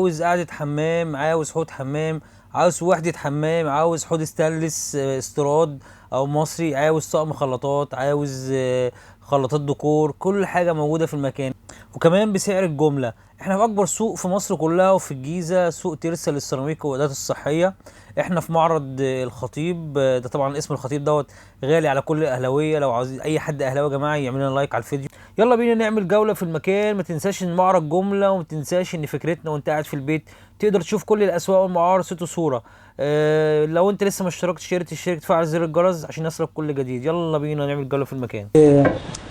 عاوز قعدة حمام، عاوز حوض حمام، عاوز وحدة حمام، عاوز حوض ستانلس استيراد او مصري، عاوز طقم خلاطات، عاوز خلاطات ديكور، كل حاجة موجودة في المكان وكمان بسعر الجملة. احنا في اكبر سوق في مصر كلها وفي الجيزة، سوق ترسا للسيراميك والادوات الصحية. احنا في معرض الخطيب، ده طبعا اسم الخطيب دوت غالي على كل الاهلاويه. لو عاوزين اي حد اهلاوي يا جماعه يعمل لنا لايك على الفيديو. يلا بينا نعمل جوله في المكان. ما تنساش ان معرض جمله، وما تنساش ان فكرتنا وانت قاعد في البيت تقدر تشوف كل الاسواق والمعارض صوت وصوره. لو انت لسه ما اشتركتش يا ريت تشترك، تفعل زر الجرس عشان يصلك كل جديد. يلا بينا نعمل جوله في المكان.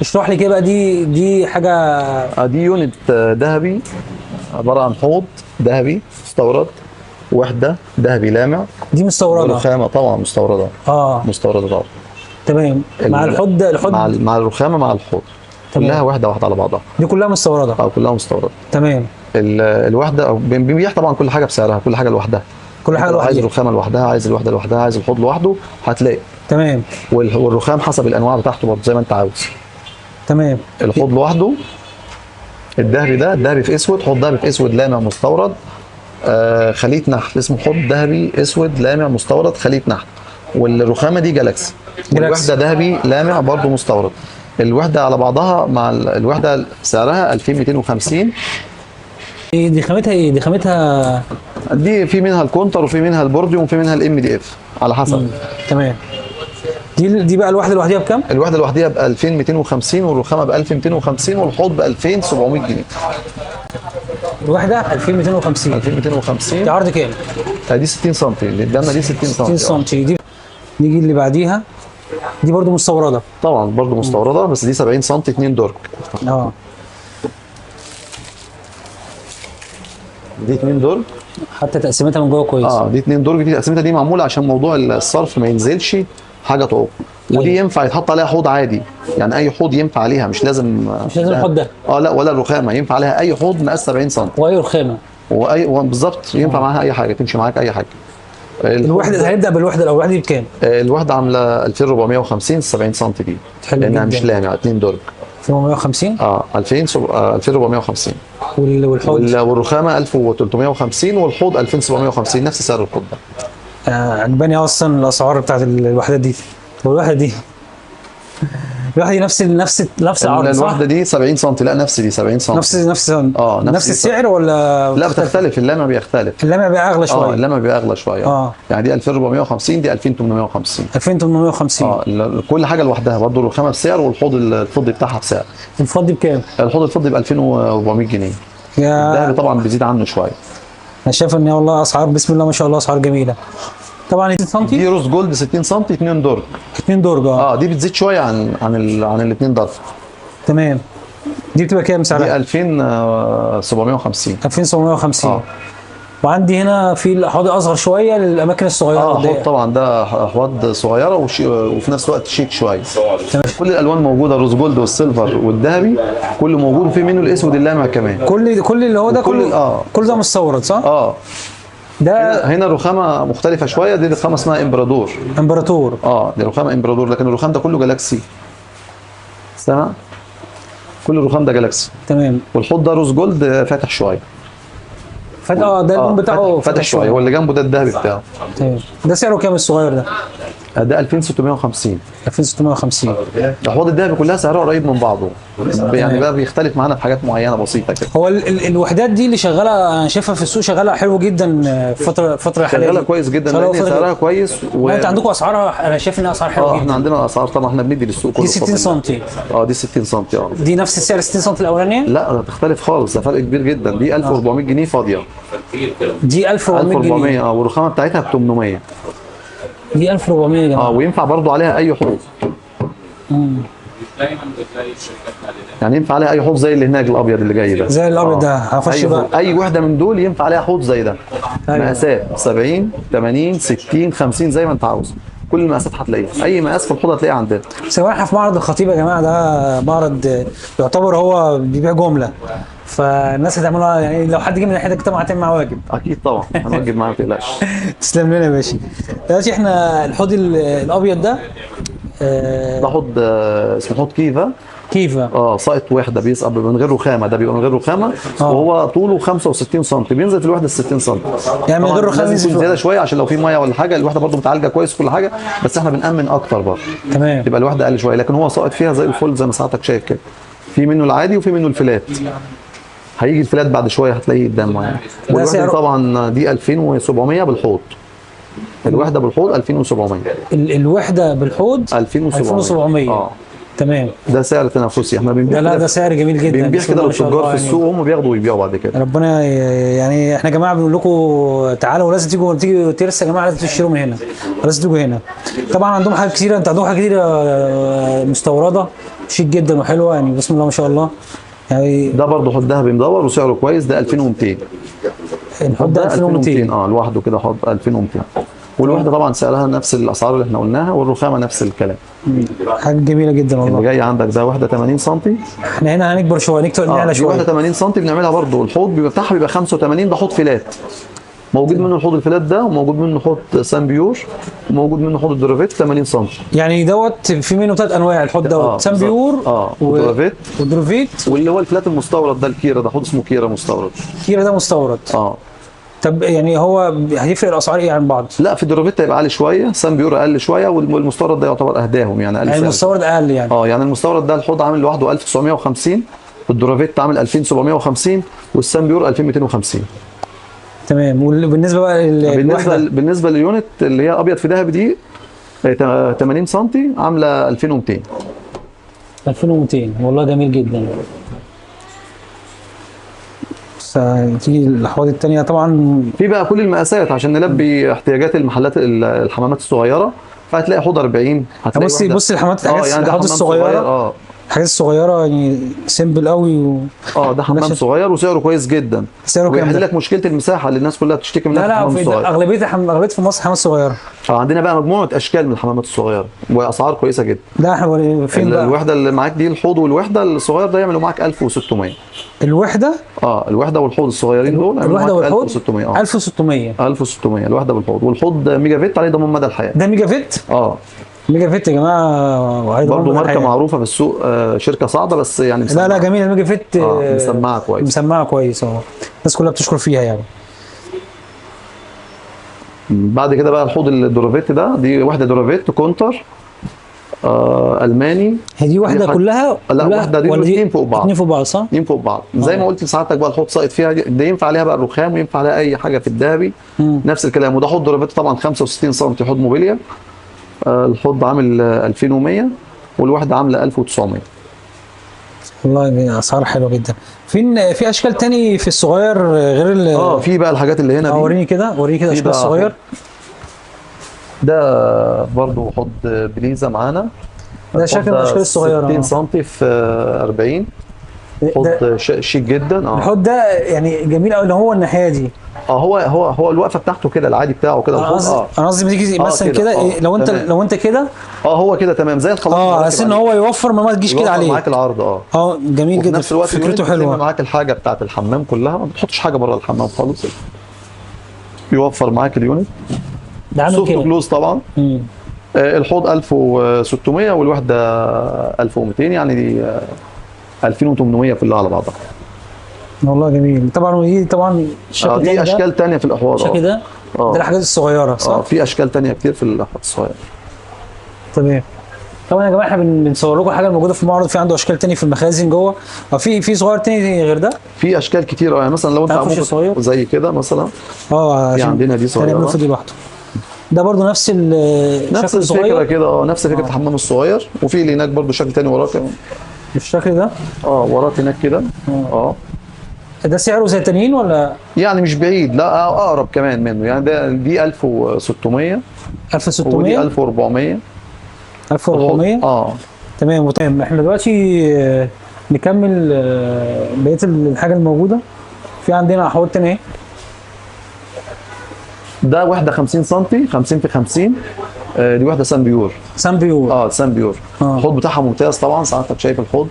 اشرح لي كده بقى، دي حاجه. دي يونت ذهبي، عباره عن حوض ذهبي مستورد، وحده ذهبي لامع. دي مستورده؟ والرخامه طبعا مستورده. مستورده طبعا. تمام. مع الحوض مع الرخامه مع الحوض. تمام. كلها واحده على بعضها. دي كلها مستورده؟ كلها مستورده. تمام. الوحده بنبيع طبعا كل حاجه بسعرها، كل حاجه لوحدها. كل حاجه لوحدها. عايز الرخامه لوحدها، عايز الوحده لوحدها، عايز الحوض لوحده، هتلاقي. تمام. والرخام حسب الانواع بتاعته برضه زي ما انت عاوز. تمام. الحوض لوحده الذهبي، ده الذهبي في اسود، حوض ذهبي في اسود لامع مستورد. خليط نحت، اسمه حوض ذهبي اسود لامع مستورد خليط نحت. والرخامه دي جالاكسي. الوحده ذهبي لامع برضه مستورد. الوحده على بعضها مع الوحده سعرها 2250. دي خامتها ايه؟ دي في منها الكونتر وفي منها البورديوم وفي منها الام دي اف على حسب. تمام. دي بقى الوحده لوحدها بكام؟ الوحده لوحدها ب 2250، والرخامه ب 1250، والحوض ب 2700 جنيه. الوحده 2250. 2250. دي عرض كام؟ دي 60 سم، اللي قدامنا دي 60 سم. 60 سم. دي نيجي اللي بعديها، دي برضو مستورده؟ طبعا برضو مستورده، بس دي 70 سم 2 درج. دي 2 درج. حتى تقسيمتها من جوه كويس. دي 2 درج. دي تقسيمتها دي معموله عشان موضوع الصرف ما ينزلش حاجه تعوق. ودي ينفع يتحط عليها حوض عادي، يعني اي حوض ينفع عليها، مش لازم الحوض ده. لا، ولا الرخامه ينفع عليها اي حوض مقاس 70 سم. واي رخامه. بالظبط، ينفع معاها اي حاجه، تمشي معاك اي حاجه. الوحده هنبدا بالوحده الاول. الوحده دي بكام؟ الوحده عامله 2450 70 سم دي، لانها مش لامعه 2 درج. 2450؟ 2450. والحوض والرخامه 1350، والحوض 2750، نفس سعر الحوض ده. عجباني اصلا الاسعار بتاعت الوحدات دي. والوحده دي نفس العرض. الوحده دي 70 سم. لا، نفس دي 70 سم. نفس السعر ولا لا بتختلف؟ اللامع بيختلف. اللامع بيبقى اغلى شويه. اللامع بيبقى اغلى شويه. يعني دي 2450، دي 2850. 2850. كل حاجه لوحدها برضه. الرخامه بسعر، والحوض الفضي بتاعها بسعر. الفضي بكام؟ الحوض الفضي ب 2400 جنيه. الذهبي طبعا بيزيد عنه شويه. انا شايف ان والله اسعار بسم الله ما شاء الله، اسعار جميله. طبعا 60 سم. دي روز جولد 60 سم 2 درج. 2 درج. دي بتزيد شويه عن الاثنين درج. تمام. دي بتبقى كام سعرها؟ دي 2750. 2750. وعندي هنا في الاحواض اصغر شويه للاماكن الصغيره. حوض طبعا ده احواض صغيره وفي نفس الوقت شيك شويه. كل الالوان موجوده، الروز جولد والسيلفر والذهبي كله موجود، وفي منه الاسود اللامع كمان. كل اللي هو ده كل ده مستورد صح؟ ده هنا الرخامه مختلفه شويه. دي رخامه اسمها امبراطور. دي رخامه امبراطور، لكن الرخام ده كله جالاكسي. سامع؟ كل الرخام ده جالاكسي. تمام. والحوض ده روز جولد فاتح شويه. ده اللون بتاعه فاتح شويه. واللي جنبه ده الذهبي بتاعه. تمام. ده سعره كام الصغير ده؟ ده 2650. 2650. الاحواض الذهبي كلها سعرها قريب من بعضه، يعني بقى بيختلف معانا في حاجات معينه بسيطه كده. هو الوحدات دي اللي شغاله، انا شايفها في السوق شغاله حلو جدا فتره حاليه. شغاله كويس جدا لان سعرها كويس. انت عندكم اسعارها، انا شايف انها اسعار حلوه جدا. احنا عندنا اسعار طبعا، احنا بندي للسوق كله. دي 60 سم. دي 60 سم. دي نفس السعر 60 سم الاولانيه؟ لا تختلف خالص، ده فرق كبير جدا. دي 1400 جنيه فاضيه. دي 1400 جنيه. والرخامه بتاعتها ب 800. دي 1400 يا جماعه. وينفع برضو عليها اي حوض. يعني ينفع عليها اي حوض زي اللي هناك الابيض اللي جاي ده. زي الابيض ده هخش بقى. اي وحده من دول ينفع عليها حوض زي ده. مقاسات 70 80 60 50 زي ما انت عاوز. كل المقاسات هتلاقيها، اي مقاس في الحوض هتلاقيها عندنا. احنا في معرض الخطيب يا جماعه. ده معرض يعتبر هو بيبيع جمله، فالناس هتعملها يعني. لو حد جه من ناحيتك طبعا هتعمل معاه واجب. اكيد طبعا هنوجب معاه، ما تقلقش. تسلم لنا يا باشا. دلوقتي احنا الحوض الابيض ده ده حوض اسمه حوض كيفا. كيف؟ ساقط وحده بيسقط من غير رخامه، ده بيبقى من غير رخامه. آه. وهو طوله 65 سم، بينزل في الوحده 60 سم. يعني من غير طبعاً رخامة لازم ينزل يكون في زياده شويه عشان لو في ميه ولا حاجه، الوحده برضو متعالجه كويس كل حاجه، بس احنا بنامن اكتر برضه. تمام. تبقى الوحده اقل شويه، لكن هو ساقط فيها زي الفل زي ما ساعتك شايف كده. في منه العادي وفي منه الفلات. هيجي الفلات بعد شويه هتلاقيه قدامه يعني. والوحده سعره؟ طبعا دي 2700 بالحوض. الوحده بالحوض 2700. الوحده بالحوض 2700. تمام. ده سعر تنافسي، احنا بنبيع لا كده ده سعر جميل جدا. بنبيع بسم الله كده ما شاء للتجار الله في السوق، هم بياخدوا ويبيعوا بعد كده. ربنا يعني احنا يا جماعه بنقول لكم تعالوا، ولازم تيجوا ترس يا جماعه، لازم تشتروا من هنا، لازم تيجوا هنا. طبعا عندهم حاجات كتيره، انت عندهم حاجات كتيره مستورده شيك جدا وحلوه يعني، بسم الله ما شاء الله يعني. ده برضه حوض ذهبي مدور وسعره كويس، ده 2200. الحوض ده 2200 لوحده كده حوض 2200. والوحده طبعا سعرها نفس الاسعار اللي احنا قلناها، والرخامه نفس الكلام. حاجه جميله جدا والله. اللي جاي عندك ده وحده 80 سم. احنا هنا هنكبر شويه، نعلى دي شويه. وحده 80 سم بنعملها برضه، الحوض بتاعها بيبقى 85، ده حوض فلات. موجود منه الحوض الفلات ده، وموجود منه حوض سان بيور، وموجود منه حوض الدرافيت 80 سم. يعني دوت في منه 3 انواع الحوض دوت، سان بيور ودرافيت واللي هو الفلات المستورد ده الكيرا، ده حوض اسمه كيرا مستورد. كيرا ده مستورد. طب يعني هو هيفرق الاسعار ايه عن بعض؟ لا، في الدرافيت هيبقى عالي شويه، سان بيور اقل شويه، والمستورد ده يعتبر اهداهم يعني اقل. يعني المستورد اقل يعني؟ يعني المستورد ده الحوض عامل لوحده 1950، والدرافيت عامل 2750، والسان بيور 2250. تمام. وبالنسبه بقى بالنسبه لليونت اللي هي ابيض في ذهب دي 80 سم عامله 2200. 2200 والله جميل جدا. تيجي الاحواض الثانيه طبعا في بقى كل المقاسات عشان نلبي احتياجات المحلات الحمامات الصغيره، فهتلاقي حوض 40. هتلاقي بص الحمامات يعني الحاجات الصغيره الحاجات الصغيره يعني سيمبل قوي ده حمام صغير وسعره كويس جدا. سعره كام؟ ويحل لك مشكله المساحه اللي الناس كلها بتشتكي منها. لا اغلبيه في مصر حمامات صغيره. عندنا بقى مجموعه اشكال من الحمامات الصغيره واسعار كويسه جدا. لا احنا فين بقى؟ الوحده اللي معاك دي الحوض والوحده الصغير ده يعملوا معاك 1600. الوحده؟ الوحده والحوض الصغيرين دول الوحده والحوض 1600. 1600 الوحده بالحوض، والحوض ميجا فيت عليه ضمان مدى الحياه. ده ميجا فيت؟ ميجا فيت يا جماعه برضه ماركه معروفه في السوق، شركه صاعده بس يعني مسمعة. لا جميله ميجا فيت. مسمعه كويس. مسمعه كويس الناس كلها بتشكر فيها يعني. بعد كده بقى الحوض الدورافيت ده، دي واحده دورافيت كونتر الماني. هي دي واحده كلها؟ لا واحده دي اثنين فوق بعض. اثنين فوق بعض صح؟ اثنين فوق بعض زي ما قلت لسعادتك بقى، الحوض ساقط فيها ده ينفع عليها بقى الرخام، وينفع عليها اي حاجه في الذهبي نفس الكلام. وده حوض دورافيت طبعا 65 سم، حوض موبيليا. الحوض عامل 2100 والوحده عامله 1900. والله اسعار حلوه جدا. في اشكال تاني في الصغير غير في بقى الحاجات اللي هنا دي. وريني كده اشكال الصغير. ده برضو حوض بليزه معانا. ده شكل من الاشكال الصغيره 60 سم في 40. حوض شيك جدا. الحوض ده يعني جميل قوي اللي هو الناحيه دي. هو الوقفه بتاعته كده العادي بتاعه كده. انا قصدي بتيجي مثلا كده لو انت كده هو كده تمام زي الخلاط. على اساس ان هو يوفر ما تجيش كده عليه. معاك العرض. جميل جدا. في نفس الوقت فكرته حلوه. معاك الحاجه بتاعت الحمام كلها، ما بتحطش حاجه بره الحمام خالص. يوفر معاك اليونت. ده عامل سوفت كلوز طبعا. الحوض 1600 والوحده 1200، يعني دي 2800 كلها على بعضها. والله جميل. طبعا الشكل دي اشكال ثانيه في الاحواض. الشكل ده ده الحاجات الصغيره صح؟ في اشكال ثانيه كتير في الاحواض الصغيره. تمام. طبعا يا جماعه احنا بنصور لكم الحاجه الموجوده في المعرض، في عنده اشكال ثانيه في المخازن جوه. في صغير ثاني غير ده؟ في اشكال كتير. يعني مثلا لو انت زي كده مثلا. في عندنا دي صغيره. هنعمله فيديو لوحده. ده برضو نفس الفكره كده. نفس فكره الحمام الصغير. وفي اللي هناك برضو شكل ثاني وراك بالشكل ده. وراك هناك كده. ده سعره زي التانيين ولا؟ يعني مش بعيد، لا اقرب كمان منه. يعني دي 1600 ودي 1400. 1400 تمام. احنا دلوقتي نكمل بقيه الحاجه الموجوده. في عندنا حوض تاني اهي. ده وحده 50 سم 50 في 50. دي وحده سان بيور. سان بيور. سان بيور. الحوض بتاعها ممتاز طبعا. ساعتك شايف الحوض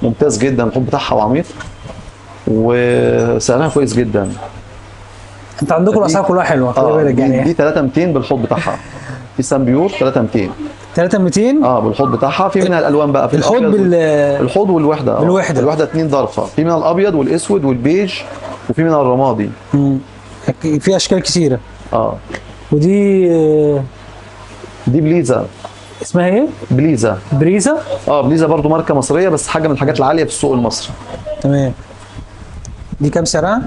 ممتاز جدا. الحوض بتاعها عميق وسعرها كويس جدا. انت عندكم الاسعار كلها حلوه، خلي بالك يعني. دي 3200 بالحوض بتاعها. في سان بيور 3200. 3200. بالحوض بتاعها. في منها الالوان بقى، في الحوض الحوض والوحده. بالوحده. الوحده 2 ضرفه، في منها الابيض والاسود والبيج، وفي منها الرمادي. في اشكال كثيره. ودي دي بليزا. اسمها ايه؟ بليزا. بريزا. بليزا برضو ماركه مصريه، بس حاجه من الحاجات العاليه في السوق المصري. تمام. دي كام سعرها؟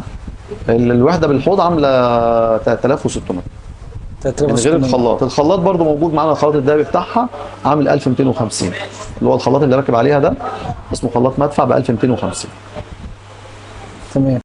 الوحده بالحوض عامله 3600 من غير الخلاط. الخلاط برضو موجود معانا، الخلاط الذهبي بتاعها عامل 1250، اللي هو الخلاط اللي راكب عليها ده اسمه خلاط مدفع ب 1250. تمام.